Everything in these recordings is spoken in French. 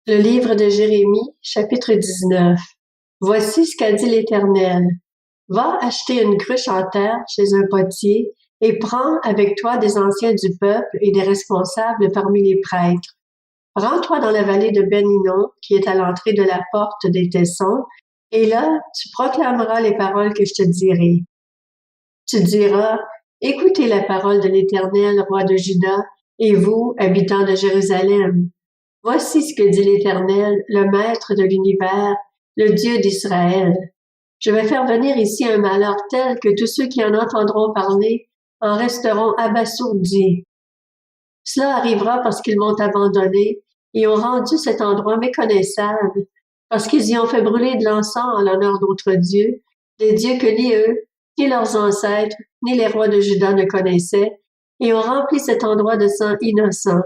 Le livre de Jérémie, chapitre 19. Voici ce qu'a dit l'Éternel. Va acheter une cruche en terre chez un potier et prends avec toi des anciens du peuple et des responsables parmi les prêtres. Rends-toi dans la vallée de Ben-Hinnom, qui est à l'entrée de la porte des Tessons, et là, tu proclameras les paroles que je te dirai. Tu diras, écoutez la parole de l'Éternel, roi de Juda, et vous, habitants de Jérusalem. Voici ce que dit l'Éternel, le Maître de l'univers, le Dieu d'Israël. Je vais faire venir ici un malheur tel que tous ceux qui en entendront parler en resteront abasourdis. Cela arrivera parce qu'ils m'ont abandonné et ont rendu cet endroit méconnaissable, parce qu'ils y ont fait brûler de l'encens en l'honneur d'autres dieux, des dieux que ni eux, ni leurs ancêtres, ni les rois de Juda ne connaissaient, et ont rempli cet endroit de sang innocent.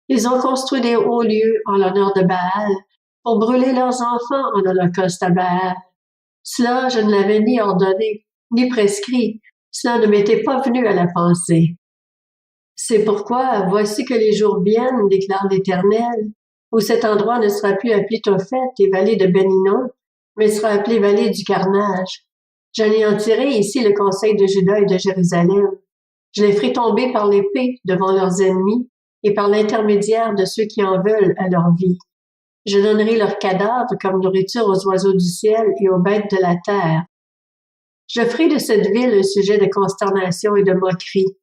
Ils ont construit des hauts lieux en l'honneur de Baal pour brûler leurs enfants en holocauste à Baal. Cela, je ne l'avais ni ordonné, ni prescrit. Cela ne m'était pas venu à la pensée. C'est pourquoi, voici que les jours viennent, déclare l'Éternel, où cet endroit ne sera plus appelé Tophet et vallée de Ben-Hinnom, mais sera appelé vallée du carnage. J'anéantirai ici le conseil de Juda et de Jérusalem. Je les ferai tomber par l'épée devant leurs ennemis, et par l'intermédiaire de ceux qui en veulent à leur vie. Je donnerai leurs cadavres comme nourriture aux oiseaux du ciel et aux bêtes de la terre. Je ferai de cette ville un sujet de consternation et de moquerie.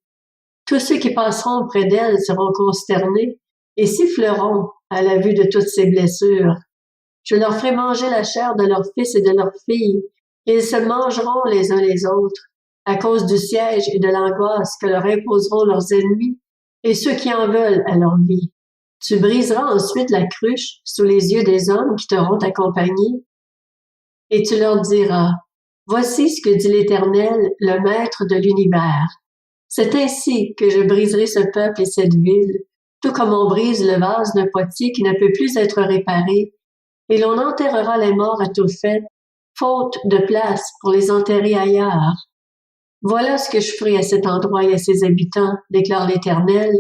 Tous ceux qui passeront près d'elle seront consternés et siffleront à la vue de toutes ces blessures. Je leur ferai manger la chair de leurs fils et de leurs filles, et ils se mangeront les uns les autres, à cause du siège et de l'angoisse que leur imposeront leurs ennemis, et ceux qui en veulent à leur vie. Tu briseras ensuite la cruche sous les yeux des hommes qui t'auront accompagné, et tu leur diras, voici ce que dit l'Éternel, le Maître de l'univers. C'est ainsi que je briserai ce peuple et cette ville, tout comme on brise le vase d'un potier qui ne peut plus être réparé, et l'on enterrera les morts à Tophet, faute de place pour les enterrer ailleurs. Voilà ce que je ferai à cet endroit et à ses habitants, déclare l'Éternel,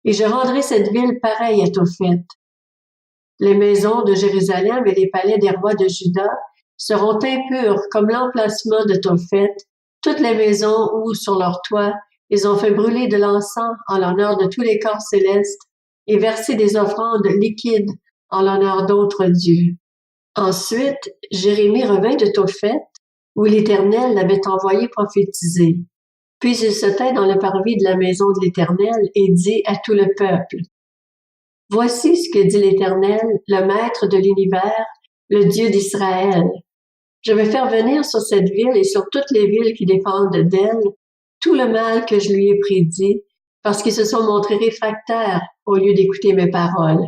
et je rendrai cette ville pareille à Tophet. Les maisons de Jérusalem et les palais des rois de Juda seront impurs comme l'emplacement de Tophet, toutes les maisons où, sur leur toit, ils ont fait brûler de l'encens en l'honneur de tous les corps célestes et versé des offrandes liquides en l'honneur d'autres dieux. Ensuite, Jérémie revint de Tophet, où l'Éternel l'avait envoyé prophétiser. Puis il se tint dans le parvis de la maison de l'Éternel et dit à tout le peuple, « Voici ce que dit l'Éternel, le Maître de l'univers, le Dieu d'Israël. Je vais faire venir sur cette ville et sur toutes les villes qui dépendent d'elle tout le mal que je lui ai prédit, parce qu'ils se sont montrés réfractaires au lieu d'écouter mes paroles.